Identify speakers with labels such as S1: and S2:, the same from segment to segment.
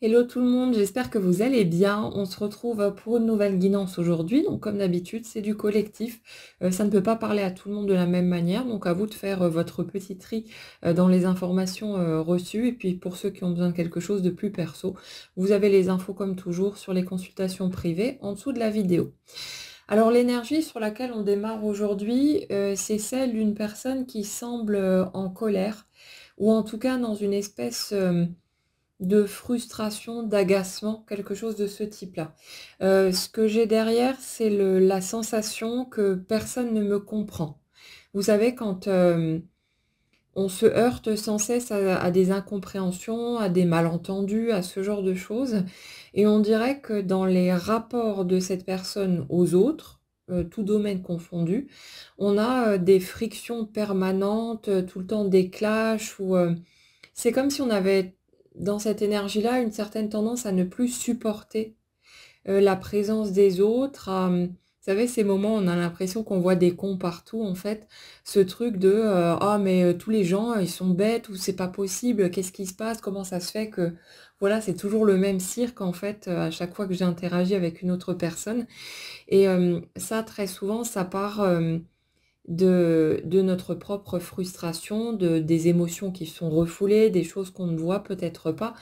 S1: Hello tout le monde, j'espère que vous allez bien. On se retrouve pour une nouvelle guidance aujourd'hui. Donc comme d'habitude, c'est du collectif. Ça ne peut pas parler à tout le monde de la même manière. Donc à vous de faire votre petit tri dans les informations reçues. Et puis pour ceux qui ont besoin de quelque chose de plus perso, vous avez les infos comme toujours sur les consultations privées en dessous de la vidéo. Alors l'énergie sur laquelle on démarre aujourd'hui, c'est celle d'une personne qui semble en colère ou en tout cas dans une espèce de frustration, d'agacement, quelque chose de ce type-là. Ce que j'ai derrière, c'est la sensation que personne ne me comprend. Vous savez, quand on se heurte sans cesse à des incompréhensions, à des malentendus, à ce genre de choses, et on dirait que dans les rapports de cette personne aux autres, tout domaine confondu, on a des frictions permanentes, tout le temps des clashs, ou c'est comme si on avait dans cette énergie-là une certaine tendance à ne plus supporter la présence des autres, vous savez, ces moments où on a l'impression qu'on voit des cons partout, en fait. Ce truc de «Ah mais tous les gens, ils sont bêtes» ou «C'est pas possible, qu'est-ce qui se passe? Comment ça se fait que...» Voilà, c'est toujours le même cirque, en fait, à chaque fois que j'ai interagi avec une autre personne. Et ça, très souvent, ça part, de notre propre frustration, des émotions qui sont refoulées, des choses qu'on ne voit peut-être pas,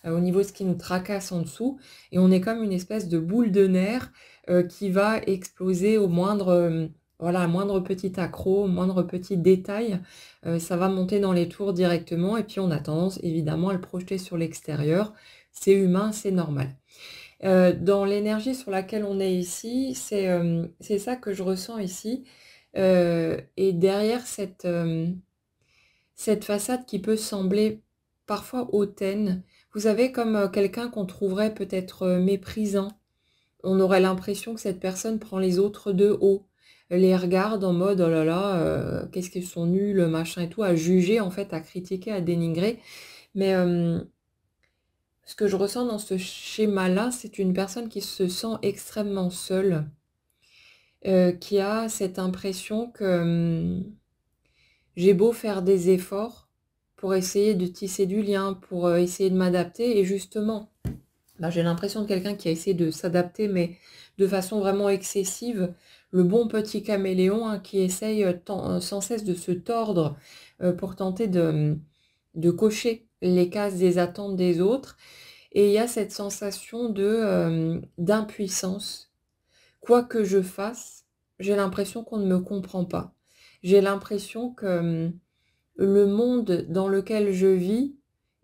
S1: au niveau de ce qui nous tracasse en dessous, et on est comme une espèce de boule de nerfs, qui va exploser au moindre, voilà, moindre petit accroc, au moindre petit détail, ça va monter dans les tours directement et puis on a tendance évidemment à le projeter sur l'extérieur. C'est humain, c'est normal. Dans l'énergie sur laquelle on est ici, c'est ça que je ressens ici, et derrière cette façade qui peut sembler parfois hautaine, vous savez, comme quelqu'un qu'on trouverait peut-être méprisant. On aurait l'impression que cette personne prend les autres de haut, les regarde en mode oh là là, qu'est-ce qu'ils sont nuls, machin et tout, à juger en fait, à critiquer, à dénigrer. Mais ce que je ressens dans ce schéma-là, c'est une personne qui se sent extrêmement seule, qui a cette impression que j'ai beau faire des efforts pour essayer de tisser du lien, pour essayer de m'adapter, et justement, bah, j'ai l'impression de quelqu'un qui a essayé de s'adapter, mais de façon vraiment excessive, le bon petit caméléon, hein, qui essaye sans cesse de se tordre pour tenter de cocher les cases des attentes des autres. Et il y a cette sensation d'impuissance. Quoi que je fasse, j'ai l'impression qu'on ne me comprend pas. J'ai l'impression que le monde dans lequel je vis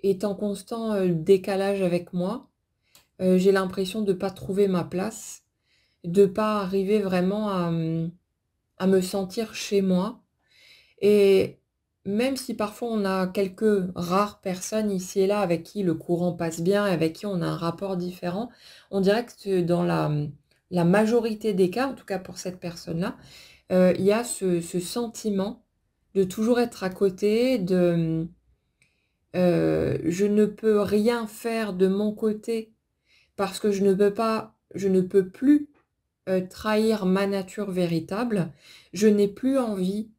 S1: est en constant décalage avec moi. J'ai l'impression de ne pas trouver ma place, de ne pas arriver vraiment à me sentir chez moi. Et même si parfois on a quelques rares personnes ici et là avec qui le courant passe bien et avec qui on a un rapport différent, on dirait que dans la majorité des cas, en tout cas pour cette personne-là, il y a ce sentiment de toujours être à côté, je ne peux rien faire de mon côté parce que je ne peux plus trahir ma nature véritable. Je n'ai plus envie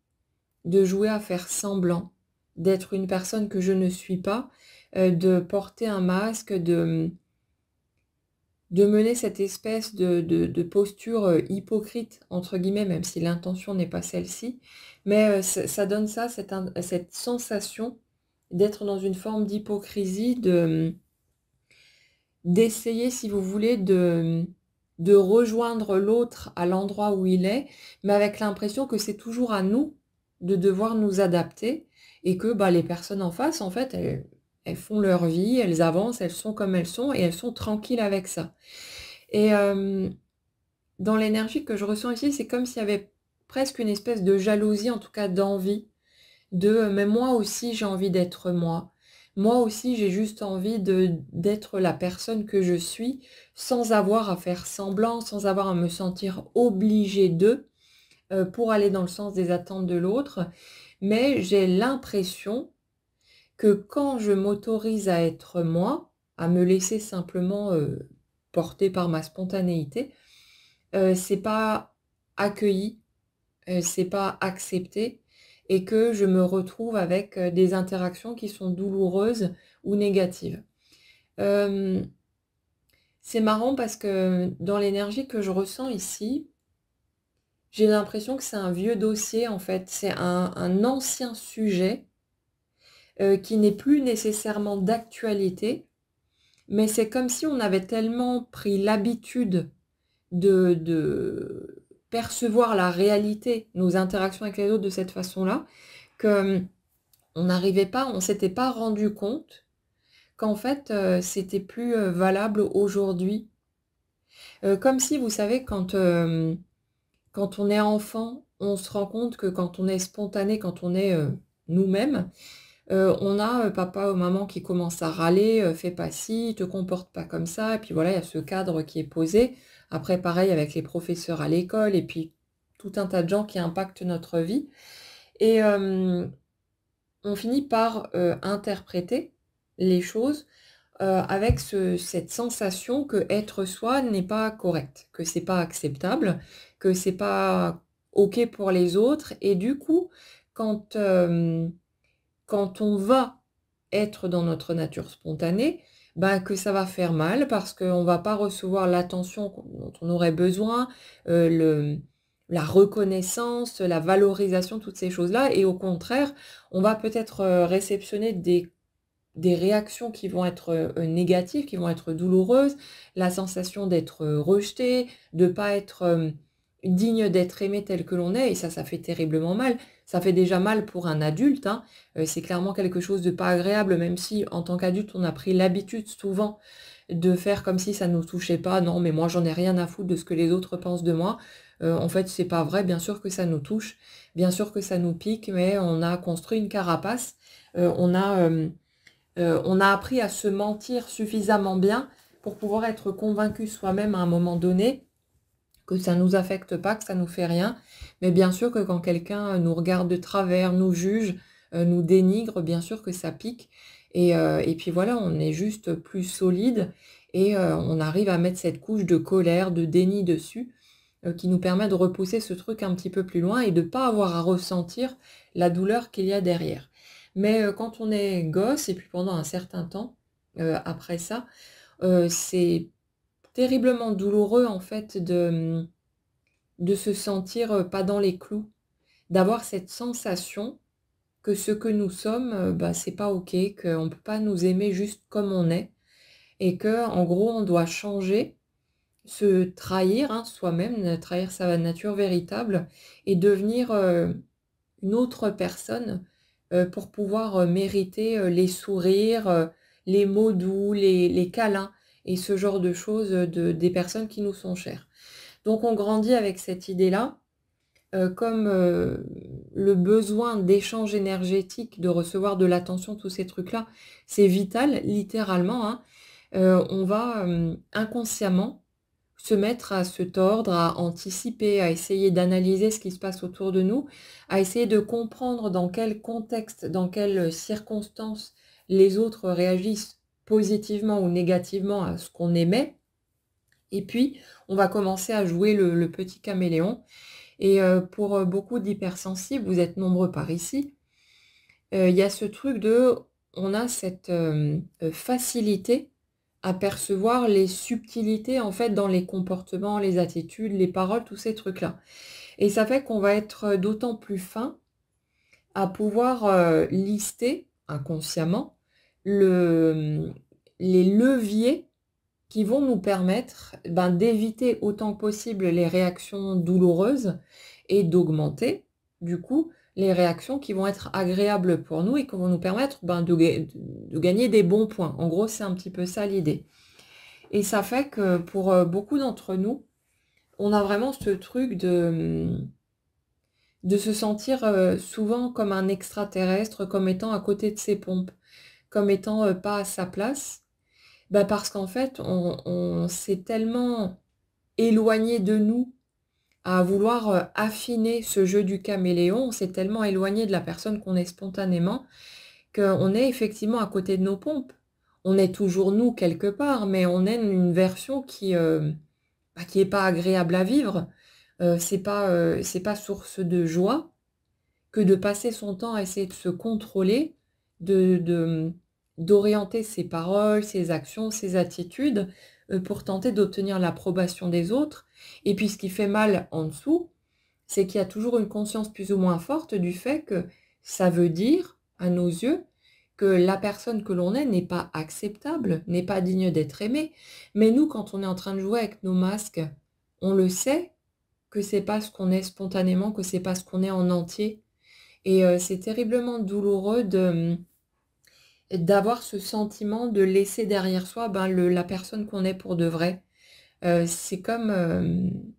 S1: de jouer à faire semblant d'être une personne que je ne suis pas, de porter un masque, de mener cette espèce de posture hypocrite, entre guillemets, même si l'intention n'est pas celle-ci. Mais ça donne ça, cette sensation d'être dans une forme d'hypocrisie, d'essayer, si vous voulez, de rejoindre l'autre à l'endroit où il est, mais avec l'impression que c'est toujours à nous de devoir nous adapter et que bah, les personnes en face, en fait, elles font leur vie, elles avancent, elles sont comme elles sont et elles sont tranquilles avec ça. Et dans l'énergie que je ressens ici, c'est comme s'il y avait presque une espèce de jalousie, en tout cas d'envie, mais moi aussi j'ai envie d'être moi. Moi aussi j'ai juste envie d'être la personne que je suis, sans avoir à faire semblant, sans avoir à me sentir obligée d'eux, pour aller dans le sens des attentes de l'autre. Mais j'ai l'impression que quand je m'autorise à être moi, à me laisser simplement porter par ma spontanéité, c'est pas accueilli, c'est pas accepté, et que je me retrouve avec des interactions qui sont douloureuses ou négatives. Hem, c'est marrant parce que dans l'énergie que je ressens ici, j'ai l'impression que c'est un vieux dossier en fait. C'est un ancien sujet, qui n'est plus nécessairement d'actualité, mais c'est comme si on avait tellement pris l'habitude de percevoir la réalité, nos interactions avec les autres de cette façon-là, que, on s'était pas rendu compte qu'en fait, c'était plus, valable aujourd'hui. Comme si vous savez quand on est enfant, on se rend compte que quand on est spontané, quand on est, nous-mêmes, on a, papa ou maman qui commence à râler: «Fais pas ci, te comporte pas comme ça» et puis voilà, il y a ce cadre qui est posé. Après pareil avec les professeurs à l'école et puis tout un tas de gens qui impactent notre vie et on finit par, interpréter les choses, avec cette sensation que être soi n'est pas correct, que c'est pas acceptable, que c'est pas OK pour les autres et du coup, quand, quand on va être dans notre nature spontanée, bah, que ça va faire mal parce qu'on va pas recevoir l'attention dont on aurait besoin, le la reconnaissance, la valorisation, toutes ces choses-là et au contraire, on va peut-être, réceptionner des réactions qui vont être, négatives, qui vont être douloureuses, la sensation d'être, rejeté, de pas être, digne d'être aimé tel que l'on est et ça fait terriblement mal. Ça fait déjà mal pour un adulte, hein, c'est clairement quelque chose de pas agréable, même si en tant qu'adulte, on a pris l'habitude souvent de faire comme si ça ne nous touchait pas. «Non, mais moi j'en ai rien à foutre de ce que les autres pensent de moi». En fait, c'est pas vrai, bien sûr que ça nous touche, bien sûr que ça nous pique, mais on a construit une carapace, on a appris à se mentir suffisamment bien pour pouvoir être convaincu soi-même à un moment donné que ça nous affecte pas, que ça nous fait rien. Mais bien sûr que quand quelqu'un nous regarde de travers, nous juge, nous dénigre, bien sûr que ça pique et puis voilà, on est juste plus solide et on arrive à mettre cette couche de colère, de déni dessus, qui nous permet de repousser ce truc un petit peu plus loin et de pas avoir à ressentir la douleur qu'il y a derrière. Mais quand on est gosse et puis pendant un certain temps, après ça, c'est terriblement douloureux en fait de se sentir, pas dans les clous. D'avoir cette sensation que ce que nous sommes, bah, c'est pas OK, qu'on ne peut pas nous aimer juste comme on est et que en gros on doit changer, se trahir, hein, soi-même, trahir sa nature véritable et devenir, une autre personne, pour pouvoir, mériter, les sourires, les mots doux, les câlins et ce genre de choses, des personnes qui nous sont chères. Donc on grandit avec cette idée-là, comme, le besoin d'échange énergétique, de recevoir de l'attention, tous ces trucs-là, c'est vital littéralement, hein. On va, inconsciemment se mettre à se tordre, à anticiper, à essayer d'analyser ce qui se passe autour de nous, à essayer de comprendre dans quel contexte, dans quelles circonstances les autres réagissent positivement ou négativement à ce qu'on émet et puis on va commencer à jouer le petit caméléon et pour, beaucoup d'hypersensibles, vous êtes nombreux par ici, il y a ce truc de on a cette, facilité à percevoir les subtilités, en fait, dans les comportements, les attitudes, les paroles, tous ces trucs-là et ça fait qu'on va être, d'autant plus fin à pouvoir, lister inconsciemment les leviers qui vont nous permettre, ben, d'éviter autant que possible les réactions douloureuses et d'augmenter, du coup, les réactions qui vont être agréables pour nous et qui vont nous permettre, ben, de gagner des bons points. En gros, c'est un petit peu ça l'idée et ça fait que pour, beaucoup d'entre nous, on a vraiment ce truc de se sentir, souvent comme un extraterrestre, comme étant à côté de ses pompes, comme étant, pas à sa place. Bah, parce qu'en fait, on s'est tellement éloigné de nous à vouloir, affiner ce jeu du caméléon, on s'est tellement éloigné de la personne qu'on est spontanément, qu'on est effectivement à côté de nos pompes. On est toujours nous quelque part, mais on est une version qui est pas agréable à vivre. C'est pas source de joie que de passer son temps à essayer de se contrôler, de d'orienter ses paroles, ses actions, ses attitudes, pour tenter d'obtenir l'approbation des autres. Et puis ce qui fait mal en dessous, c'est qu'il y a toujours une conscience plus ou moins forte du fait que ça veut dire, à nos yeux, que la personne que l'on est n'est pas acceptable, n'est pas digne d'être aimée. Mais nous, quand on est en train de jouer avec nos masques, on le sait que c'est pas ce qu'on est spontanément, que c'est pas ce qu'on est en entier. Et c'est terriblement douloureux d'avoir ce sentiment de laisser derrière soi, ben, la personne qu'on est pour de vrai. C'est comme,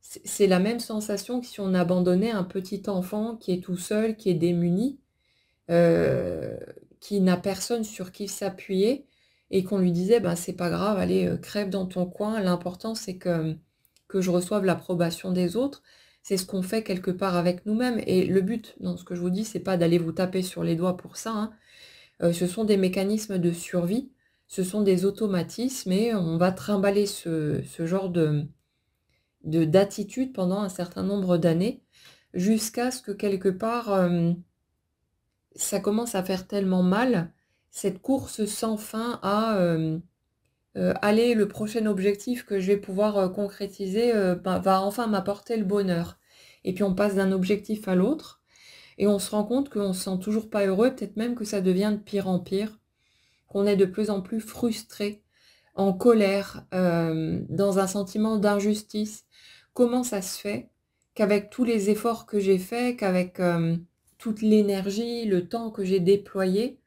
S1: c'est la même sensation que si on abandonnait un petit enfant qui est tout seul, qui est démuni, heu, qui n'a personne sur qui s'appuyer et qu'on lui disait: «Ben, c'est pas grave, allez, crève dans ton coin, l'important c'est que je reçoive l'approbation des autres». C'est ce qu'on fait quelque part avec nous-mêmes et le but dans ce que je vous dis, c'est pas d'aller vous taper sur les doigts pour ça, hein. Ce sont des mécanismes de survie, ce sont des automatismes et on va trimballer ce genre de d'attitude pendant un certain nombre d'années, jusqu'à ce que quelque part, ça commence à faire tellement mal, cette course sans fin à, «Allez, le prochain objectif que je vais pouvoir, concrétiser, ben, va enfin m'apporter le bonheur». Et puis on passe d'un objectif à l'autre et on se rend compte qu'on se sent toujours pas heureux, peut-être même que ça devient de pire en pire, qu'on est de plus en plus frustré, en colère, dans un sentiment d'injustice. Comment ça se fait qu'avec tous les efforts que j'ai faits, qu'avec, toute l'énergie, le temps que j'ai déployé,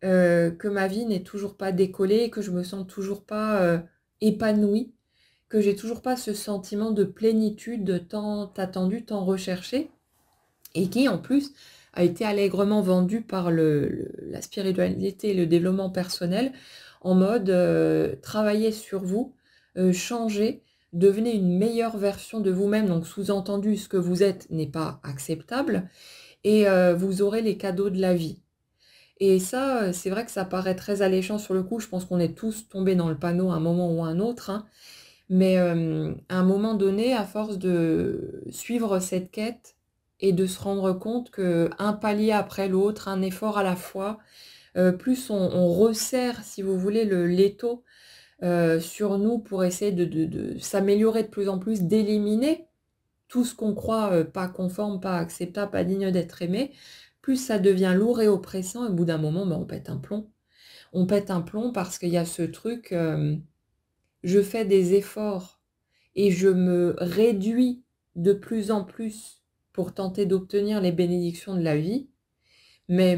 S1: que ma vie n'est toujours pas décollée, que je me sens toujours pas, épanouie, que j'ai toujours pas ce sentiment de plénitude tant attendu, tant recherché et qui en plus a été allègrement vendu par la spiritualité et le développement personnel en mode, travaillez sur vous, changez, devenez une meilleure version de vous-même. Donc sous-entendu, ce que vous êtes n'est pas acceptable et vous aurez les cadeaux de la vie. Et ça, c'est vrai que ça paraît très alléchant sur le coup. Je pense qu'on est tous tombés dans le panneau à un moment ou à un autre, hein. Mais, à un moment donné, à force de suivre cette quête et de se rendre compte qu'un palier après l'autre, un effort à la fois, plus on resserre, si vous voulez, le l'étau, sur nous pour essayer de s'améliorer de plus en plus, d'éliminer tout ce qu'on croit, pas conforme, pas acceptable, pas digne d'être aimé, plus ça devient lourd et oppressant et au bout d'un moment, ben, on pète un plomb. On pète un plomb parce qu'il y a ce truc, je fais des efforts et je me réduis de plus en plus pour tenter d'obtenir les bénédictions de la vie, mais,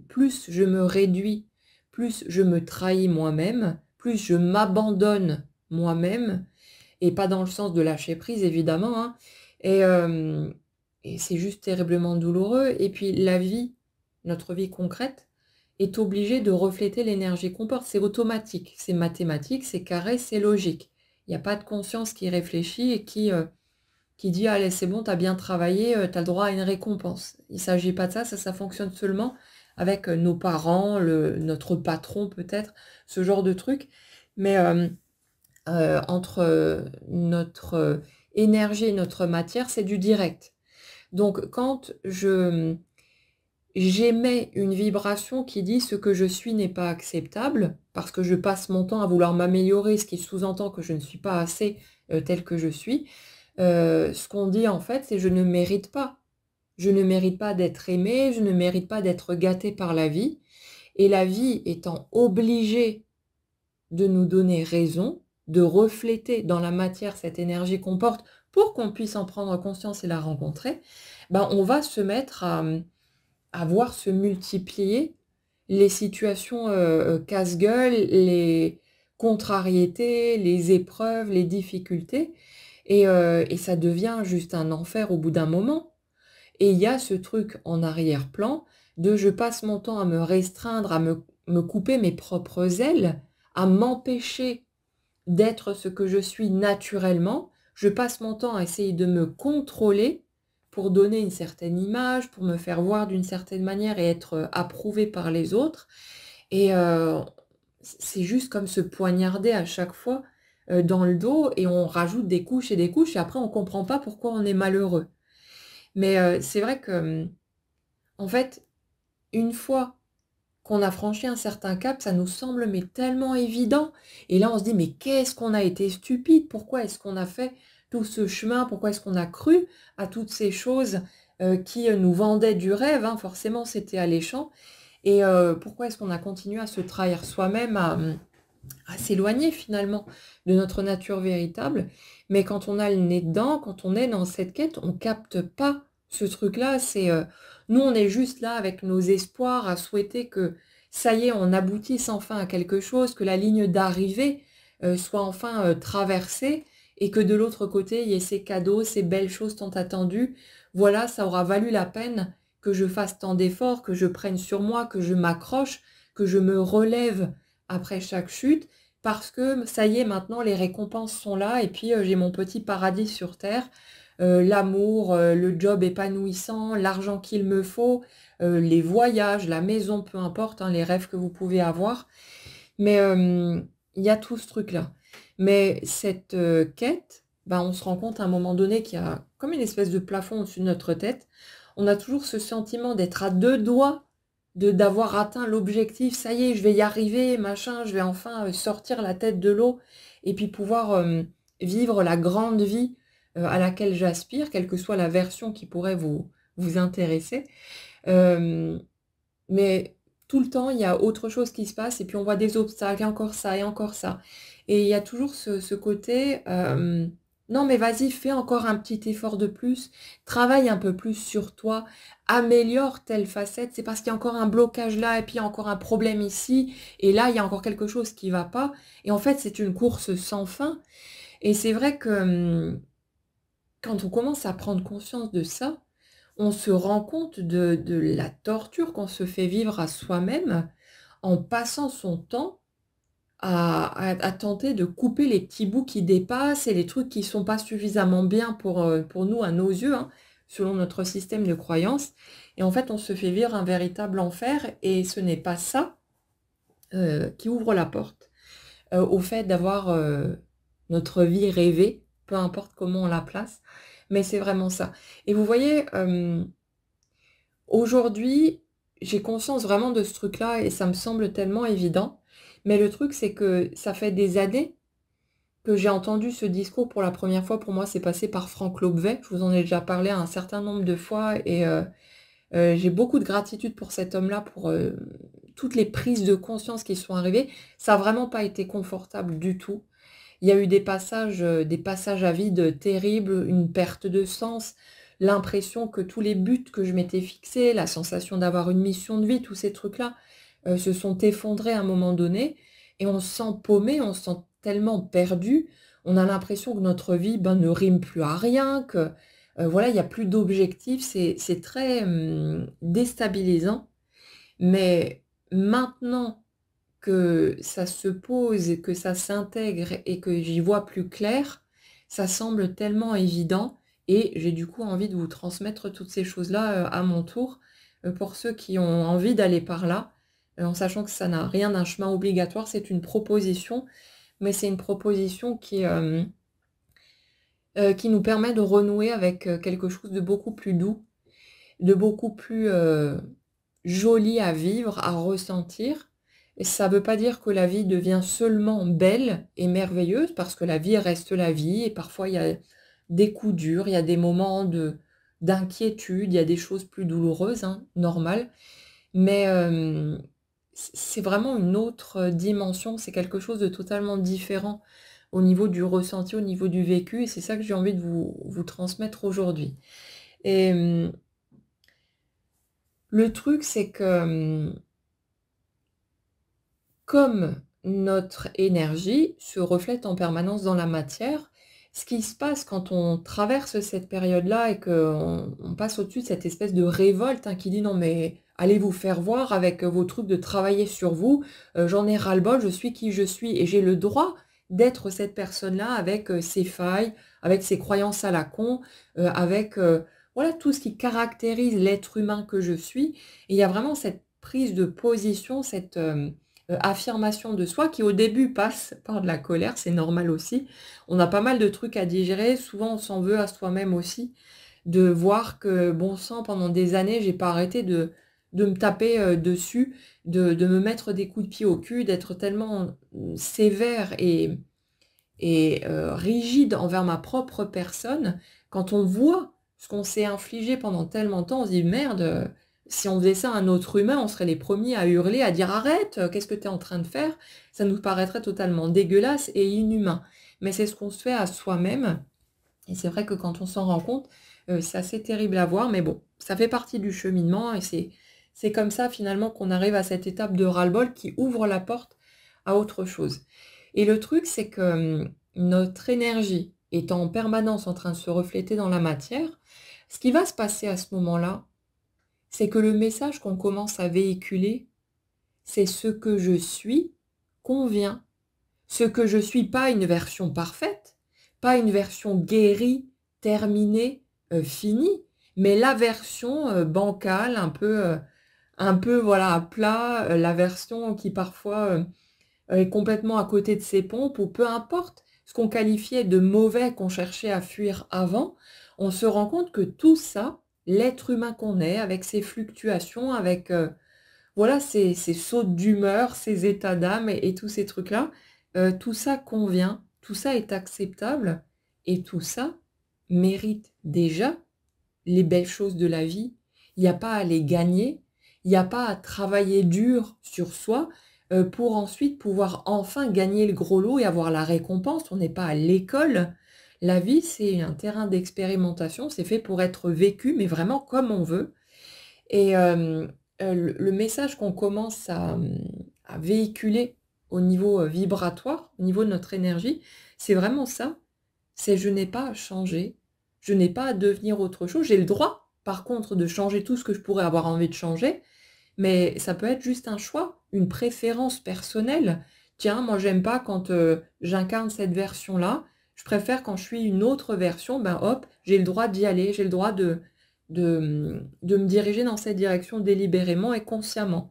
S1: plus je me réduis, plus je me trahis moi-même, plus je m'abandonne moi-même et pas dans le sens de lâcher prise évidemment, hein, et c'est juste terriblement douloureux et puis la vie, notre vie concrète, est obligée de refléter l'énergie qu'on porte. C'est automatique, c'est mathématique, c'est carré, c'est logique. Il y a pas de conscience qui réfléchit et qui dit: «Allez, c'est bon, tu as bien travaillé, tu as le droit à une récompense». Il s'agit pas de ça, ça fonctionne seulement avec, nos parents, notre patron peut-être, ce genre de truc. Mais, entre, notre, énergie et notre matière, c'est du direct. Donc quand j'émets une vibration qui dit: «Ce que je suis n'est pas acceptable», parce que je passe mon temps à vouloir m'améliorer, ce qui sous-entend que je ne suis pas assez, telle que je suis. Ce qu'on dit en fait, c'est: «Je ne mérite pas. Je ne mérite pas d'être aimé, je ne mérite pas d'être gâté par la vie» et la vie étant obligée de nous donner raison, de refléter dans la matière cette énergie qu'on porte pour qu'on puisse en prendre conscience et la rencontrer, ben, on va se mettre à voir se multiplier les situations, casse-gueule, les contrariétés, les épreuves, les difficultés et ça devient juste un enfer au bout d'un moment. Et il y a ce truc en arrière-plan de je passe mon temps à me restreindre, à me couper mes propres ailes, à m'empêcher d'être ce que je suis naturellement. Je passe mon temps à essayer de me contrôler pour donner une certaine image, pour me faire voir d'une certaine manière et être, approuvée par les autres et c'est juste comme se poignarder à chaque fois, dans le dos et on rajoute des couches et des couches et après on comprend pas pourquoi on est malheureux. Mais c'est vrai que, en fait, une fois qu'on a franchi un certain cap, ça nous semble mais tellement évident. Et là, on se dit, mais qu'est-ce qu'on a été stupide? Pourquoi est-ce qu'on a fait tout ce chemin? Pourquoi est-ce qu'on a cru à toutes ces choses qui nous vendaient du rêve, hein? Forcément, c'était alléchant. Et pourquoi est-ce qu'on a continué à se trahir soi-même, à s'éloigner finalement de notre nature véritable? Mais quand on a le nez dedans, quand on est dans cette quête, on capte pas ce truc-là. Nous, on est juste là avec nos espoirs à souhaiter que ça y est, on aboutisse enfin à quelque chose, que la ligne d'arrivée soit enfin traversée et que de l'autre côté, il y ait ces cadeaux, ces belles choses tant attendues. Voilà, ça aura valu la peine que je fasse tant d'efforts, que je prenne sur moi, que je m'accroche, que je me relève après chaque chute, parce que ça y est, maintenant, les récompenses sont là, et puis j'ai mon petit paradis sur terre, l'amour, le job épanouissant, l'argent qu'il me faut, les voyages, la maison, peu importe, hein, les rêves que vous pouvez avoir. Mais il y a tout ce truc-là. Mais cette quête, bah, on se rend compte à un moment donné qu'il y a comme une espèce de plafond au-dessus de notre tête. On a toujours ce sentiment d'être à 2 doigts d'avoir atteint l'objectif. Ça y est, je vais y arriver, machin, je vais enfin sortir la tête de l'eau et puis pouvoir vivre la grande vie à laquelle j'aspire, quelle que soit la version qui pourrait vous intéresser. Hem mais tout le temps, il y a autre chose qui se passe et puis on voit des obstacles et encore ça et encore ça. Et il y a toujours ce côté, «Non mais vas-y, fais encore un petit effort de plus, travaille un peu plus sur toi, améliore telle facette, c'est parce qu'il y a encore un blocage là et puis il y a encore un problème ici et là, il y a encore quelque chose qui va pas» et en fait, c'est une course sans fin et c'est vrai que, quand on commence à prendre conscience de ça, on se rend compte de la torture qu'on se fait vivre à soi-même en passant son temps à tenter de couper les petits bouts qui dépassent et les trucs qui sont pas suffisamment bien pour nous, à nos yeux, hein, selon notre système de croyance. Et en fait, on se fait vivre un véritable enfer et ce n'est pas ça, qui ouvre la porte, au fait d'avoir, notre vie rêvée, peu importe comment on la place, mais c'est vraiment ça. Et vous voyez, aujourd'hui, j'ai conscience vraiment de ce truc-là et ça me semble tellement évident. Mais le truc, c'est que ça fait des années que j'ai entendu ce discours pour la première fois. Pour moi, c'est passé par Franck Lobvet. Je vous en ai déjà parlé un certain nombre de fois et j'ai beaucoup de gratitude pour cet homme-là, pour toutes les prises de conscience qui sont arrivées. Ça a vraiment pas été confortable du tout. Il y a eu des passages à vide terribles, une perte de sens, l'impression que tous les buts que je m'étais fixés, la sensation d'avoir une mission de vie, tous ces trucs-là, se sont effondrés à un moment donné et on se sent paumé, on se sent tellement perdu. On a l'impression que notre vie, ben, ne rime plus à rien, que, voilà, il y a plus d'objectifs. C'est très, déstabilisant. Mais maintenant que ça se pose et que ça s'intègre et que j'y vois plus clair, ça semble tellement évident et j'ai du coup envie de vous transmettre toutes ces choses-là, à mon tour, pour ceux qui ont envie d'aller par là, en sachant que ça n'a rien d'un chemin obligatoire, c'est une proposition, mais c'est une proposition qui nous permet de renouer avec, quelque chose de beaucoup plus doux, de beaucoup plus, joli à vivre, à ressentir. Et ça ne veut pas dire que la vie devient seulement belle et merveilleuse, parce que la vie reste la vie et parfois il y a des coups durs, il y a des moments d'inquiétude, il y a des choses plus douloureuses, hein, normal. Mais c'est vraiment une autre dimension, c'est quelque chose de totalement différent au niveau du ressenti, au niveau du vécu et c'est ça que j'ai envie de vous transmettre aujourd'hui. Et le truc, c'est que, comme notre énergie se reflète en permanence dans la matière, ce qui se passe quand on traverse cette période-là et qu'on passe au-dessus de cette espèce de révolte, hein, qui dit: «Non mais allez vous faire voir avec vos trucs de travailler sur vous, j'en ai ras-le-bol, je suis qui je suis et j'ai le droit d'être cette personne-là avec, ses failles, avec ses croyances à la con, avec, voilà tout ce qui caractérise l'être humain que je suis» et il y a vraiment cette prise de position, cette, affirmation de soi qui au début passe par de la colère, c'est normal aussi. On a pas mal de trucs à digérer, souvent on s'en veut à soi-même aussi, de voir que bon sang pendant des années j'ai pas arrêté de me taper dessus, de me mettre des coups de pied au cul, d'être tellement sévère et rigide envers ma propre personne. Quand on voit ce qu'on s'est infligé pendant tellement de temps, on se dit: «Merde, si on faisait ça à un autre humain, on serait les premiers à hurler, à dire: "Arrête, qu'est-ce que tu es en train de faire?"» Ça nous paraîtrait totalement dégueulasse et inhumain. Mais c'est ce qu'on se fait à soi-même et c'est vrai que quand on s'en rend compte, c'est assez terrible à voir, mais bon, ça fait partie du cheminement et c'est comme ça finalement qu'on arrive à cette étape de ras-le-bol qui ouvre la porte à autre chose. Et le truc, c'est que, notre énergie étant en permanence en train de se refléter dans la matière, ce qui va se passer à ce moment-là, c'est que le message qu'on commence à véhiculer, c'est ce que je suis convient. Ce que je suis, pas une version parfaite, pas une version guérie, terminée, finie, mais la version, bancale, un peu voilà à plat, la version qui parfois, est complètement à côté de ses pompes ou peu importe ce qu'on qualifiait de mauvais, qu'on cherchait à fuir avant, on se rend compte que tout ça, l'être humain qu'on est, avec ses fluctuations, avec, voilà, ces sautes d'humeur, ces états d'âme et tous ces trucs-là, tout ça convient, tout ça est acceptable et tout ça mérite déjà les belles choses de la vie. Il n'y a pas à les gagner, il n'y a pas à travailler dur sur soi, pour ensuite pouvoir enfin gagner le gros lot et avoir la récompense. On n'est pas à l'école. La vie, c'est un terrain d'expérimentation, c'est fait pour être vécu, mais vraiment comme on veut et le message qu'on commence à véhiculer au niveau, vibratoire, au niveau de notre énergie, c'est vraiment ça. C'est: «Je n'ai pas à changer, je n'ai pas à devenir autre chose». J'ai le droit, par contre, de changer tout ce que je pourrais avoir envie de changer, mais ça peut être juste un choix, une préférence personnelle. Tiens, moi j'aime pas quand, j'incarne cette version-là, je préfère quand je suis une autre version, ben hop, j'ai le droit d'y aller, j'ai le droit de me diriger dans cette direction délibérément et consciemment.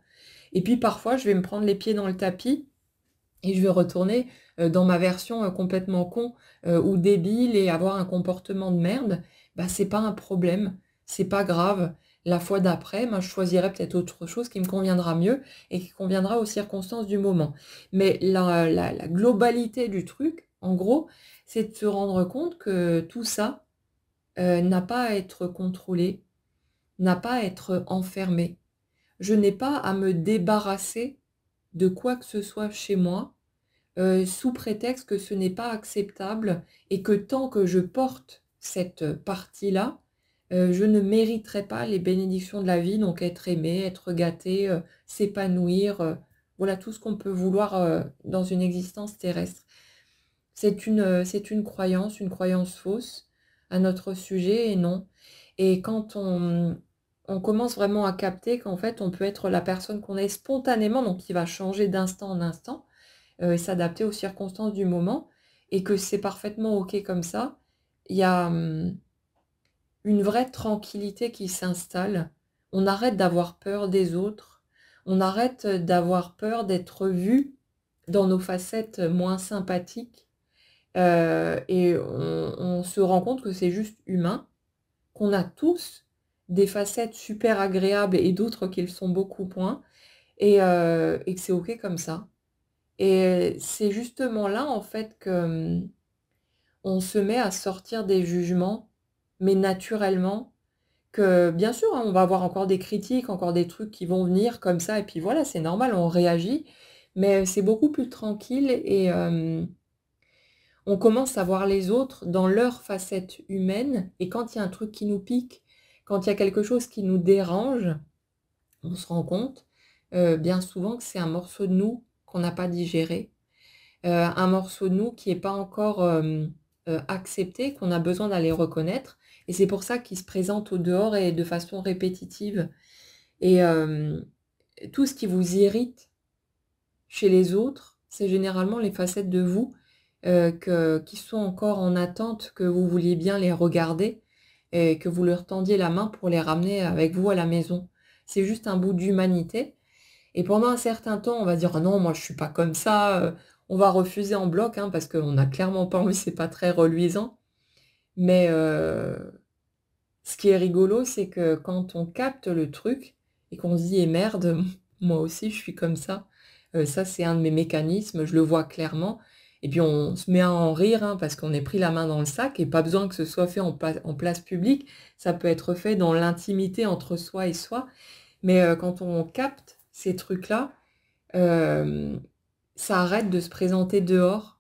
S1: Et puis parfois, je vais me prendre les pieds dans le tapis et je vais retourner, dans ma version, complètement con, ou débile et avoir un comportement de merde. Bah, c'est pas un problème, c'est pas grave. La fois d'après, ben, je choisirai peut-être autre chose qui me conviendra mieux et qui conviendra aux circonstances du moment. Mais la globalité du truc, en gros, c'est de se rendre compte que tout ça, n'a pas à être contrôlé, n'a pas à être enfermé. Je n'ai pas à me débarrasser de quoi que ce soit chez moi, sous prétexte que ce n'est pas acceptable et que tant que je porte cette partie-là, je ne mériterai pas les bénédictions de la vie, donc être aimé, être gâté, s'épanouir, voilà tout ce qu'on peut vouloir, dans une existence terrestre. C'est une croyance fausse à notre sujet et non. Et quand on commence vraiment à capter qu'en fait, on peut être la personne qu'on est spontanément, donc qui va changer d'instant en instant, et s'adapter aux circonstances du moment et que c'est parfaitement OK comme ça, il y a, une vraie tranquillité qui s'installe. On arrête d'avoir peur des autres, on arrête d'avoir peur d'être vu dans nos facettes moins sympathiques. Et on se rend compte que c'est juste humain, qu'on a tous des facettes super agréables et d'autres qui le sont beaucoup moins et que c'est OK comme ça. Et c'est justement là, en fait, que, on se met à sortir des jugements, mais naturellement, que bien sûr, hein, on va avoir encore des critiques, encore des trucs qui vont venir comme ça et puis voilà, c'est normal, on réagit, mais c'est beaucoup plus tranquille et on commence à voir les autres dans leur facette humaine et quand il y a un truc qui nous pique, quand il y a quelque chose qui nous dérange, on se rend compte, bien souvent que c'est un morceau de nous qu'on n'a pas digéré, un morceau de nous qui est pas encore, accepté, qu'on a besoin d'aller reconnaître et c'est pour ça qu'il se présente au dehors et de façon répétitive et tout ce qui vous irrite chez les autres, c'est généralement les facettes de vous, qui sont encore en attente que vous vouliez bien les regarder et que vous leur tendiez la main pour les ramener avec vous à la maison. C'est juste un bout d'humanité et pendant un certain temps, on va dire: «Ah non, moi je suis pas comme ça», on va refuser en bloc, hein, parce qu'on n'a clairement pas envie, c'est pas très reluisant. Mais ce qui est rigolo, c'est que quand on capte le truc et qu'on se dit: «Eh merde, moi aussi je suis comme ça». Ça, c'est un de mes mécanismes, je le vois clairement et puis on se met à en rire, hein, parce qu'on est pris la main dans le sac et pas besoin que ce soit fait en place publique. Ça peut être fait dans l'intimité entre soi et soi. Mais quand on capte ces trucs-là, hem, ça arrête de se présenter dehors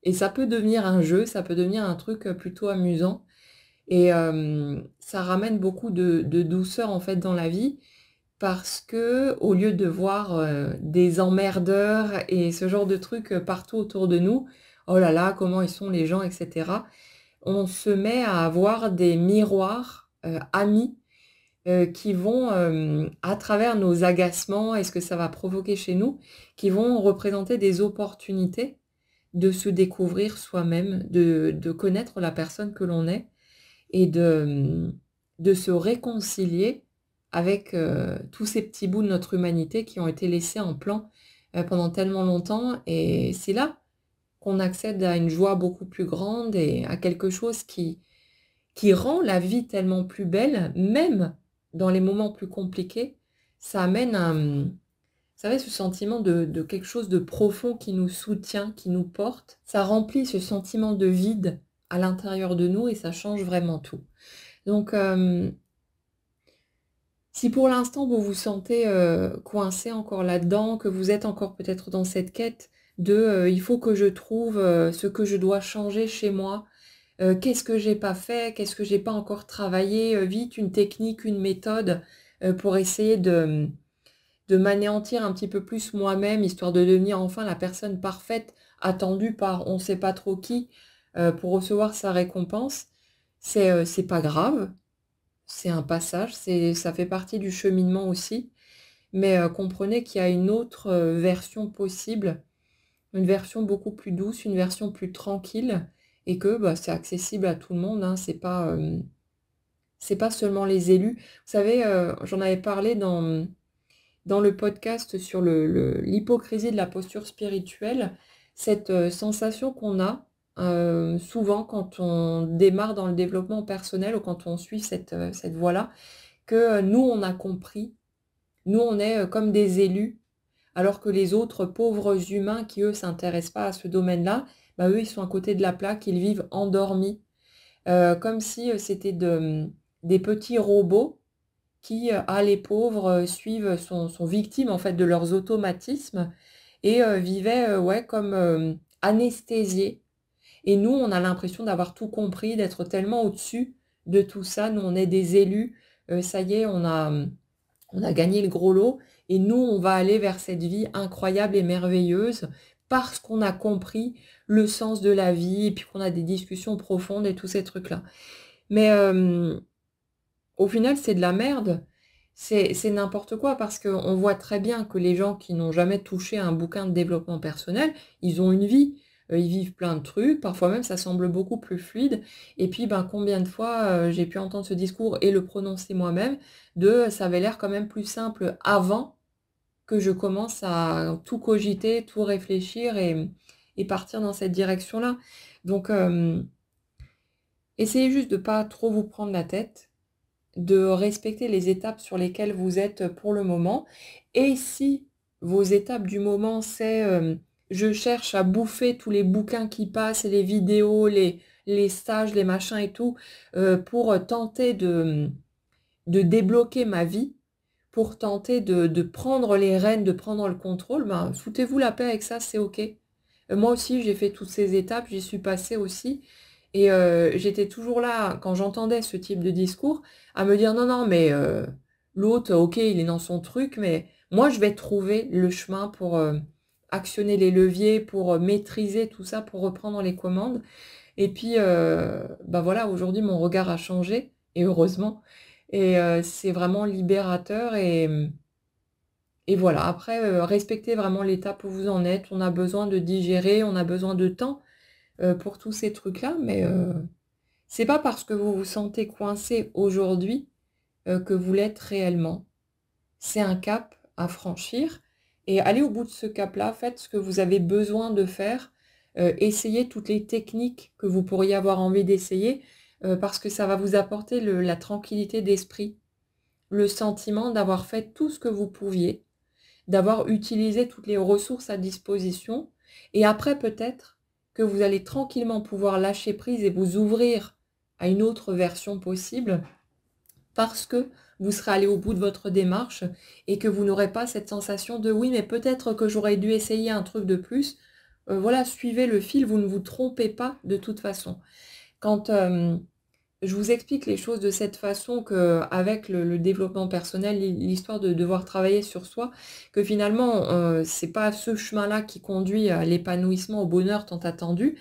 S1: et ça peut devenir un jeu, ça peut devenir un truc, plutôt amusant et ça ramène beaucoup de douceur, en fait, dans la vie parce qu'au lieu de voir, des emmerdeurs et ce genre de trucs, partout autour de nous, «Oh là là, comment ils sont les gens?» et cetera. On se met à avoir des miroirs, amis, qui vont, à travers nos agacements et ce que ça va provoquer chez nous, qui vont représenter des opportunités de se découvrir soi-même, de connaître la personne que l'on est et de se réconcilier avec, tous ces petits bouts de notre humanité qui ont été laissés en plan, pendant tellement longtemps et c'est là qu'on accède à une joie beaucoup plus grande et à quelque chose qui rend la vie tellement plus belle, même dans les moments plus compliqués. Ça amène vous savez, ce sentiment de quelque chose de profond qui nous soutient, qui nous porte. Ça remplit ce sentiment de vide à l'intérieur de nous et ça change vraiment tout. Donc, si pour l'instant vous vous sentez, coincé encore là-dedans, que vous êtes encore peut-être dans cette quête de, «Il faut que je trouve, ce que je dois changer chez moi», «Qu'est-ce que j'ai pas fait? Qu'est-ce que j'ai pas encore travaillé?» Vite une technique, une méthode, pour essayer de m'anéantir un petit peu plus moi-même, histoire de devenir enfin la personne parfaite attendue par on sait pas trop qui, pour recevoir sa récompense. C'est pas grave, c'est un passage, ça fait partie du cheminement aussi, mais comprenez qu'il y a une autre, version possible, une version beaucoup plus douce, une version plus tranquille et que, bah, c'est accessible à tout le monde, hein. C'est pas seulement les élus. Vous savez, j'en avais parlé dans le podcast sur l'hypocrisie de la posture spirituelle, cette, sensation qu'on a, souvent quand on démarre dans le développement personnel ou quand on suit cette voie-là, que, nous on a compris, nous on est, comme des élus, alors que les autres pauvres humains qui eux s'intéressent pas à ce domaine-là, bah, eux ils sont à côté de la plaque, ils vivent endormis, comme si, c'était des petits robots qui, ah les pauvres, suivent sont victimes en fait de leurs automatismes et vivaient, ouais comme, anesthésiés et nous, on a l'impression d'avoir tout compris, d'être tellement au-dessus de tout ça. Nous, on est des élus, ça y est, on a gagné le gros lot et nous, on va aller vers cette vie incroyable et merveilleuse parce qu'on a compris le sens de la vie et puis qu'on a des discussions profondes et tous ces trucs-là. Mais, au final, c'est de la merde. C'est n'importe quoi parce qu'on voit très bien que les gens qui n'ont jamais touché à un bouquin de développement personnel, ils ont une vie. Ils vivent plein de trucs, parfois même ça semble beaucoup plus fluide et puis, ben, combien de fois, j'ai pu entendre ce discours et le prononcer moi-même de: «Ça avait l'air quand même plus simple avant que je commence à tout cogiter, tout réfléchir et partir dans cette direction-là». Donc, essayez juste de pas trop vous prendre la tête, de respecter les étapes sur lesquelles vous êtes pour le moment et si vos étapes du moment, c'est, je cherche à bouffer tous les bouquins qui passent, les vidéos, les stages, les machins et tout, pour, tenter de débloquer ma vie, pour tenter de prendre les rênes, de prendre le contrôle, ben, foutez-vous la paix avec ça, c'est OK. Moi aussi, j'ai fait toutes ces étapes, j'y suis passée aussi et j'étais toujours là, quand j'entendais ce type de discours, à me dire: «Non, non, mais l'autre, OK, il est dans son truc, mais moi, je vais trouver le chemin pour, actionner les leviers, pour, maîtriser tout ça, pour reprendre les commandes» et puis, bah, voilà, aujourd'hui, mon regard a changé et heureusement et c'est vraiment libérateur et voilà. Après, respectez vraiment l'étape où vous en êtes. On a besoin de digérer, on a besoin de temps, pour tous ces trucs-là, mais c'est pas parce que vous vous sentez coincé aujourd'hui, que vous l'êtes réellement. C'est un cap à franchir et allez au bout de ce cap-là, faites ce que vous avez besoin de faire, essayez toutes les techniques que vous pourriez avoir envie d'essayer, parce que ça va vous apporter la tranquillité d'esprit. le sentiment d'avoir fait tout ce que vous pouviez, d'avoir utilisé toutes les ressources à disposition et après peut-être que vous allez tranquillement pouvoir lâcher prise et vous ouvrir à une autre version possible parce que vous serez allé au bout de votre démarche et que vous n'aurez pas cette sensation de: «Oui, mais peut-être que j'aurais dû essayer un truc de plus». Voilà, suivez le fil, vous ne vous trompez pas de toute façon. Quand, je vous explique les choses de cette façon qu'avec le développement personnel, l'histoire de devoir travailler sur soi, que finalement, c'est pas ce chemin-là qui conduit à l'épanouissement, au bonheur tant attendu.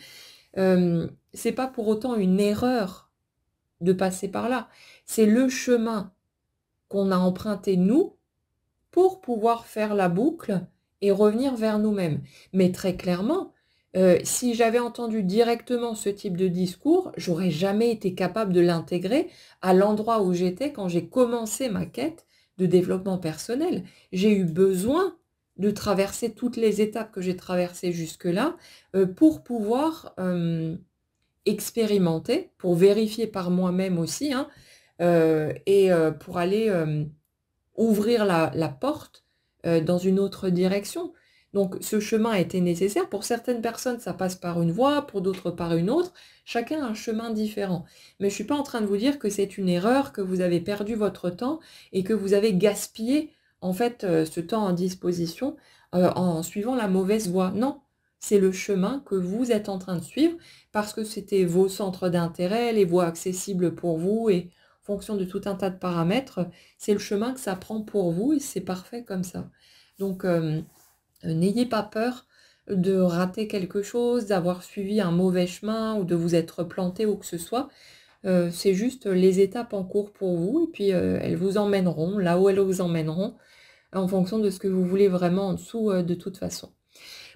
S1: C'est pas pour autant une erreur de passer par là. C'est le chemin qu'on a emprunté nous pour pouvoir faire la boucle et revenir vers nous-mêmes. Mais très clairement, si j'avais entendu directement ce type de discours, j'aurais jamais été capable de l'intégrer à l'endroit où j'étais quand j'ai commencé ma quête de développement personnel. J'ai eu besoin de traverser toutes les étapes que j'ai traversées jusque-là, pour pouvoir, expérimenter, pour vérifier par moi-même aussi, hein, pour aller, ouvrir la porte, dans une autre direction. Donc ce chemin a été nécessaire. Pour certaines personnes, ça passe par une voie, pour d'autres par une autre. Chacun a un chemin différent. Mais je ne suis pas en train de vous dire que c'est une erreur, que vous avez perdu votre temps et que vous avez gaspillé, en fait, ce temps en disposition, en suivant la mauvaise voie. Non, c'est le chemin que vous êtes en train de suivre parce que c'était vos centres d'intérêt, les voies accessibles pour vous et en fonction de tout un tas de paramètres, c'est le chemin que ça prend pour vous et c'est parfait comme ça. Donc, n'ayez pas peur de rater quelque chose, d'avoir suivi un mauvais chemin ou de vous être planté ou que ce soit. C'est juste les étapes en cours pour vous et puis, elles vous emmèneront là où elles vous emmèneront, en fonction de ce que vous voulez vraiment en dessous, de toute façon.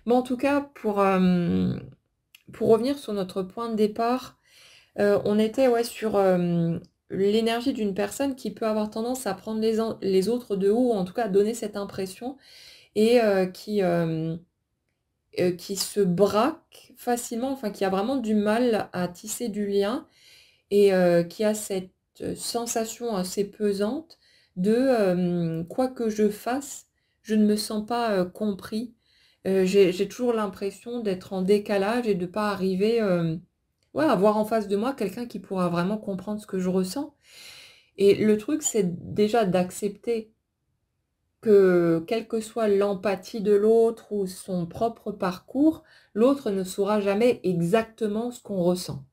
S1: Mais en tout cas, pour revenir sur notre point de départ, on était, ouais, sur, l'énergie d'une personne qui peut avoir tendance à prendre les autres de haut, ou en tout cas à donner cette impression et qui se braque facilement, enfin qui a vraiment du mal à tisser du lien et qui a cette, sensation assez pesante de, quoi que je fasse, je ne me sens pas, compris. J'ai toujours l'impression d'être en décalage et de pas arriver, ouais, à voir en face de moi quelqu'un qui pourra vraiment comprendre ce que je ressens. Et le truc, c'est déjà d'accepter que, quelle que soit l'empathie de l'autre ou son propre parcours, l'autre ne saura jamais exactement ce qu'on ressent.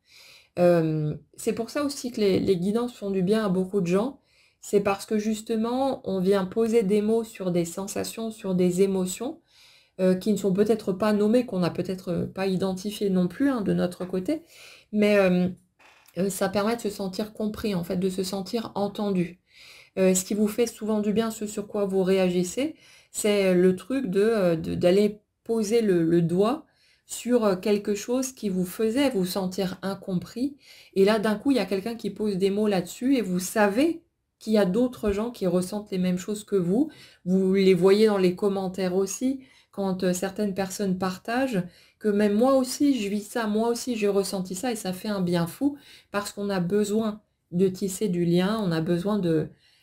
S1: C'est pour ça aussi que les guidances font du bien à beaucoup de gens. C'est parce que justement, on vient poser des mots sur des sensations, sur des émotions, qui ne sont peut-être pas nommées, qu'on n'a peut-être, pas identifiées non plus, hein, de notre côté. Mais, ça permet de se sentir compris, en fait, de se sentir entendu. Ce qui vous fait souvent du bien, ce sur quoi vous réagissez, c'est le truc d'aller poser le doigt sur, quelque chose qui vous faisait vous sentir incompris et là, d'un coup, il y a quelqu'un qui pose des mots là-dessus et vous savez qu'il y a d'autres gens qui ressentent les mêmes choses que vous. Vous les voyez dans les commentaires aussi, quand, certaines personnes partagent, que même moi aussi je vis ça, moi aussi j'ai ressenti ça et ça fait un bien fou parce qu'on a besoin de tisser du lien, on a besoin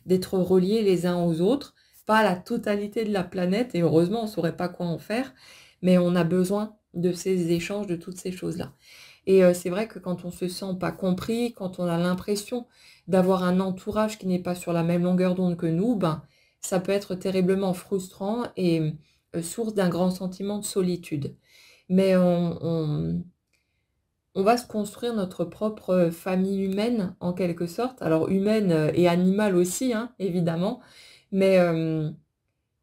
S1: d'être reliés les uns aux autres, pas à la totalité de la planète et heureusement on ne saurait pas quoi en faire, mais on a besoin de ces échanges, de toutes ces choses-là. Et c'est vrai que quand on se sent pas compris, quand on a l'impression d'avoir un entourage qui n'est pas sur la même longueur d'onde que nous, ben, ça peut être terriblement frustrant et source d'un grand sentiment de solitude. Mais on va se construire notre propre famille humaine, en quelque sorte. Alors humaine, et animale aussi, hein, évidemment. Mais,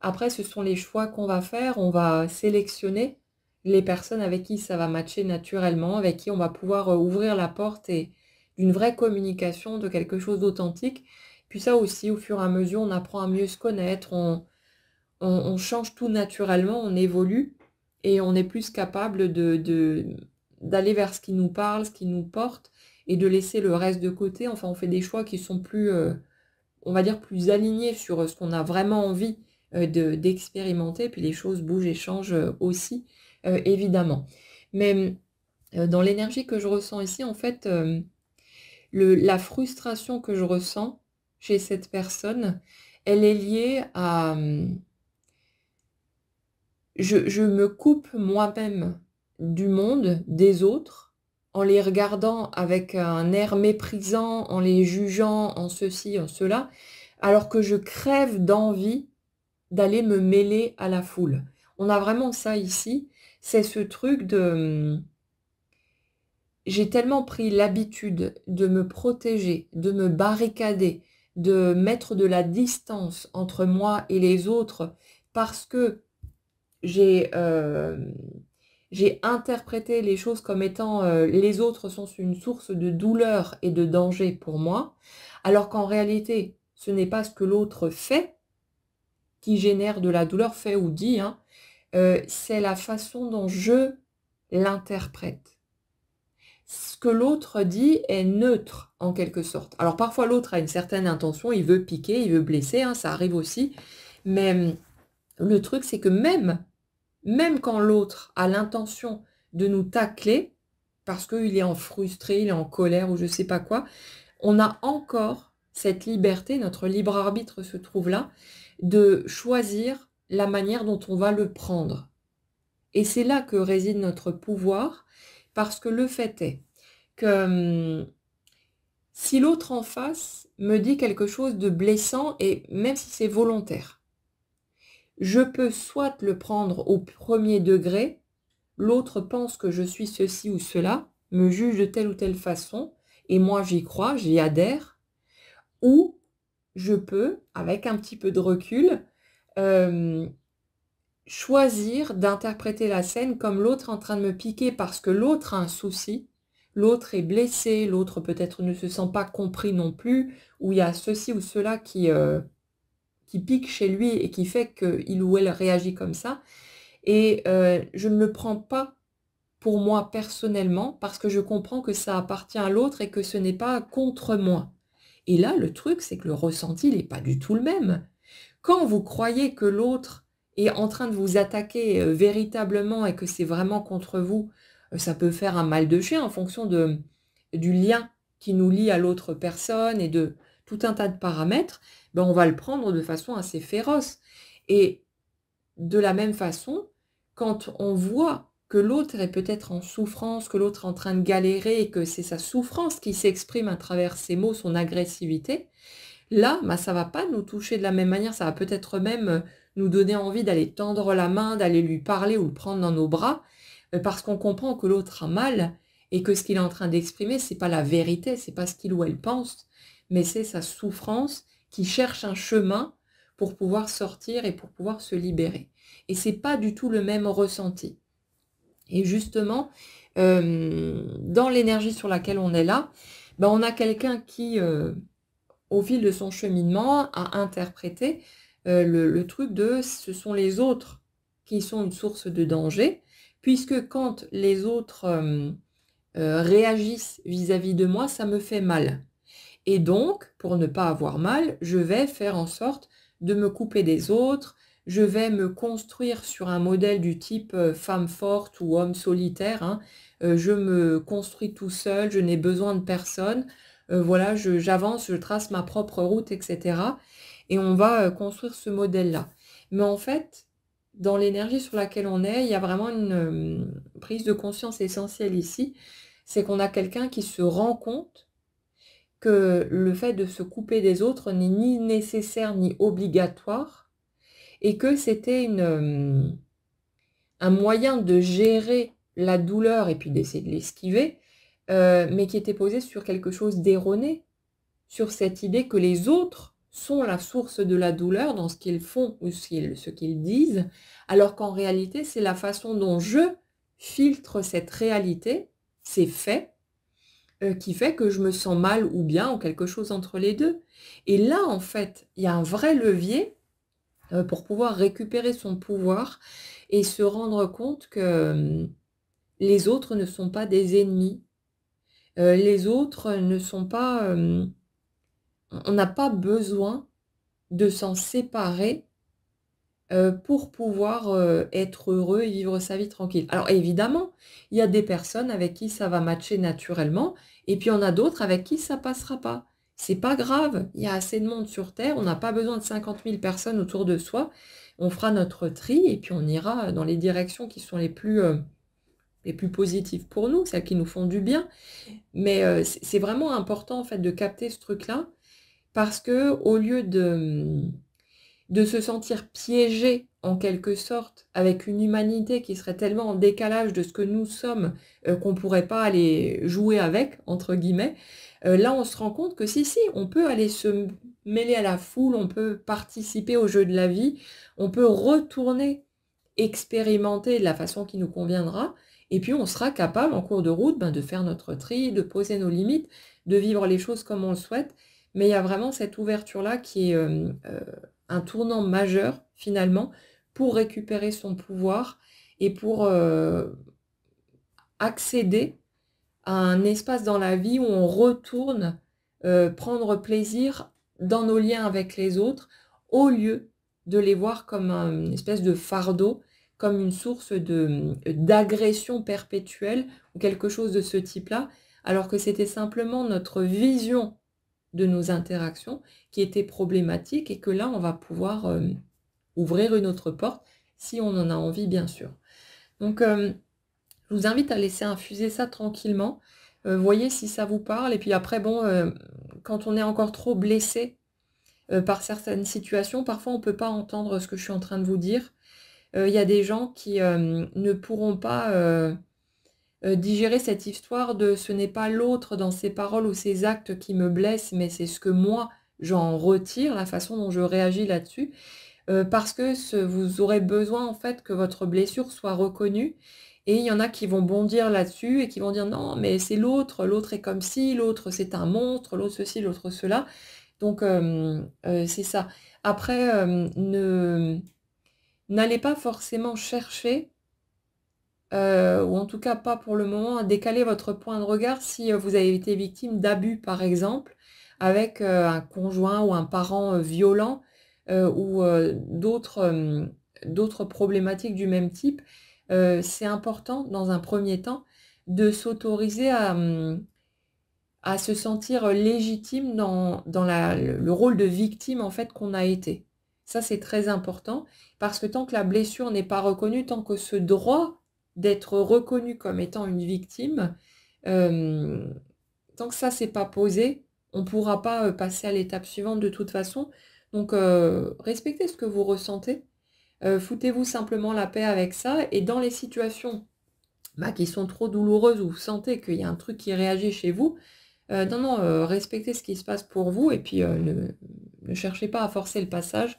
S1: après ce sont les choix qu'on va faire. On va sélectionner les personnes avec qui ça va matcher naturellement, avec qui on va pouvoir, ouvrir la porte et d'une vraie communication, de quelque chose d'authentique. Puis ça aussi, au fur et à mesure, on apprend à mieux se connaître, on change tout naturellement, on évolue et on est plus capable d'aller vers ce qui nous parle, ce qui nous porte et de laisser le reste de côté. Enfin, on fait des choix qui sont plus, on va dire plus alignés sur, ce qu'on a vraiment envie, d'expérimenter. Puis les choses bougent et changent, aussi, évidemment. Mais, dans l'énergie que je ressens ici, en fait, la frustration que je ressens, chez cette personne, elle est liée à, je me coupe moi-même du monde, des autres, en les regardant avec un air méprisant, en les jugeant, en ceci, en cela, alors que je crève d'envie d'aller me mêler à la foule. On a vraiment ça ici, c'est ce truc de, j'ai tellement pris l'habitude de me protéger, de me barricader, de mettre de la distance entre moi et les autres parce que j'ai j'ai interprété les choses comme étant, les autres sont une source de douleur et de danger pour moi, alors qu'en réalité, ce n'est pas ce que l'autre fait qui génère de la douleur, fait ou dit, hein, c'est la façon dont je l'interprète. Ce que l'autre dit est neutre, en quelque sorte. Alors parfois l'autre a une certaine intention, il veut piquer, il veut blesser, hein, ça arrive aussi, mais le truc c'est que même quand l'autre a l'intention de nous tacler, parce qu'il est en frustré, il est en colère ou je sais pas quoi, on a encore cette liberté, notre libre arbitre se trouve là, de choisir la manière dont on va le prendre. Et c'est là que réside notre pouvoir, parce que le fait est que si l'autre en face me dit quelque chose de blessant, et même si c'est volontaire, je peux soit le prendre au premier degré, l'autre pense que je suis ceci ou cela, me juge de telle ou telle façon, et moi j'y crois, j'y adhère, ou je peux, avec un petit peu de recul, choisir d'interpréter la scène comme l'autre est en train de me piquer parce que l'autre a un souci, l'autre est blessé, l'autre peut-être ne se sent pas compris non plus, ou il y a ceci ou cela qui pique chez lui et qui fait qu'il ou elle réagit comme ça. Et je ne le prends pas pour moi personnellement parce que je comprends que ça appartient à l'autre et que ce n'est pas contre moi. Et là, le truc, c'est que le ressenti, il n'est pas du tout le même. Quand vous croyez que l'autre est en train de vous attaquer véritablement et que c'est vraiment contre vous, ça peut faire un mal de chien en fonction du lien qui nous lie à l'autre personne et de tout un tas de paramètres, ben on va le prendre de façon assez féroce. Et de la même façon, quand on voit que l'autre est peut-être en souffrance, que l'autre est en train de galérer et que c'est sa souffrance qui s'exprime à travers ses mots, son agressivité, là, bah, ça va pas nous toucher de la même manière, ça va peut-être même nous donner envie d'aller tendre la main, d'aller lui parler ou le prendre dans nos bras, parce qu'on comprend que l'autre a mal et que ce qu'il est en train d'exprimer, c'est pas la vérité, c'est pas ce qu'il ou elle pense, mais c'est sa souffrance qui cherche un chemin pour pouvoir sortir et pour pouvoir se libérer. Et c'est pas du tout le même ressenti. Et justement, dans l'énergie sur laquelle on est là, ben on a quelqu'un qui, au fil de son cheminement, a interprété le truc de ce sont les autres qui sont une source de danger, puisque quand les autres réagissent vis-à-vis de moi, ça me fait mal. Et donc, pour ne pas avoir mal, je vais faire en sorte de me couper des autres, je vais me construire sur un modèle du type femme forte ou homme solitaire, hein. Je me construis tout seul, je n'ai besoin de personne, voilà, j'avance, je trace ma propre route, etc. Et on va construire ce modèle-là. Mais en fait, dans l'énergie sur laquelle on est, il y a vraiment une prise de conscience essentielle ici, c'est qu'on a quelqu'un qui se rend compte que le fait de se couper des autres n'est ni nécessaire ni obligatoire et que c'était un moyen de gérer la douleur et puis d'essayer de l'esquiver, mais qui était posé sur quelque chose d'erroné, sur cette idée que les autres sont la source de la douleur dans ce qu'ils font ou ce qu'ils disent, alors qu'en réalité, c'est la façon dont je filtre cette réalité, ces faits, qui fait que je me sens mal ou bien ou quelque chose entre les deux. Et là, en fait, il y a un vrai levier pour pouvoir récupérer son pouvoir et se rendre compte que les autres ne sont pas des ennemis. Les autres ne sont pas... on n'a pas besoin de s'en séparer pour pouvoir être heureux et vivre sa vie tranquille. Alors évidemment, il y a des personnes avec qui ça va matcher naturellement, et puis il y en a d'autres avec qui ça passera pas. c'est pas grave, il y a assez de monde sur terre, on n'a pas besoin de 50 000 personnes autour de soi. On fera notre tri et puis on ira dans les directions qui sont les plus positives pour nous, celles qui nous font du bien. Mais c'est vraiment important en fait de capter ce truc-là parce qu'au lieu de se sentir piégé en quelque sorte avec une humanité qui serait tellement en décalage de ce que nous sommes, qu'on pourrait pas aller «jouer avec» entre guillemets, là on se rend compte que si, on peut aller se mêler à la foule, on peut participer au jeu de la vie, on peut retourner expérimenter de la façon qui nous conviendra et puis on sera capable en cours de route, ben, de faire notre tri, de poser nos limites, de vivre les choses comme on le souhaite. Mais il y a vraiment cette ouverture-là qui est, un tournant majeur finalement pour récupérer son pouvoir et pour, accéder à un espace dans la vie où on retourne, prendre plaisir dans nos liens avec les autres, au lieu de les voir comme une espèce de fardeau, comme une source d'agression perpétuelle ou quelque chose de ce type-là, alors que c'était simplement notre vision de nos interactions qui était problématique et que là, on va pouvoir, ouvrir une autre porte si on en a envie, bien sûr. Donc, je vous invite à laisser infuser ça tranquillement. Voyez si ça vous parle et puis après bon, quand on est encore trop blessé, par certaines situations, parfois on ne peut pas entendre ce que je suis en train de vous dire. Il y a des gens qui, ne pourront pas, digérer cette histoire de «ce n'est pas l'autre dans ses paroles ou ses actes qui me blesse, mais c'est ce que moi j'en retire, la façon dont je réagis là-dessus». Parce que vous aurez besoin en fait que votre blessure soit reconnue et il y en a qui vont bondir là-dessus et qui vont dire: «Non, mais c'est l'autre, l'autre est comme ci, l'autre c'est un monstre, l'autre ceci, l'autre cela». Donc c'est ça. Après, n'allez pas forcément chercher, ou en tout cas pas pour le moment, à décaler votre point de regard si, vous avez été victime d'abus par exemple, avec, un conjoint ou un parent, violent, ou, d'autres problématiques du même type. C'est important dans un premier temps de s'autoriser à se sentir, légitime dans le rôle de victime en fait qu'on a été. Ça c'est très important parce que tant que la blessure n'est pas reconnue, tant que ce droit d'être reconnu comme étant une victime, hem, tant que ça c'est pas posé, on pourra pas, passer à l'étape suivante de toute façon. Donc respectez ce que vous ressentez, foutez-vous simplement la paix avec ça et dans les situations, bah, qui sont trop douloureuses où vous sentez qu'il y a un truc qui réagit chez vous, non, non, respectez ce qui se passe pour vous et puis, ne cherchez pas à forcer le passage,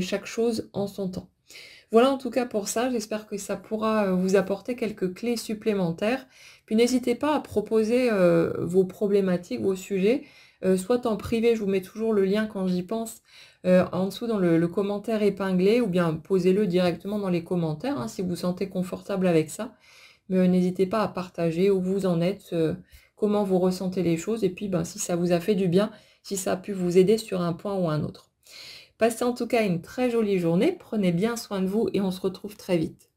S1: chaque chose en son temps. Voilà en tout cas pour ça, j'espère que ça pourra, vous apporter quelques clés supplémentaires. Puis n'hésitez pas à proposer, vos problématiques, vos sujets, soit en privé, je vous mets toujours le lien quand j'y pense, en dessous dans le commentaire épinglé ou bien posez-le directement dans les commentaires, hein, si vous vous sentez confortable avec ça. Mais, n'hésitez pas à partager où vous en êtes, comment vous ressentez les choses et puis, ben, si ça vous a fait du bien, si ça a pu vous aider sur un point ou un autre. Passez en tout cas une très jolie journée, prenez bien soin de vous et on se retrouve très vite.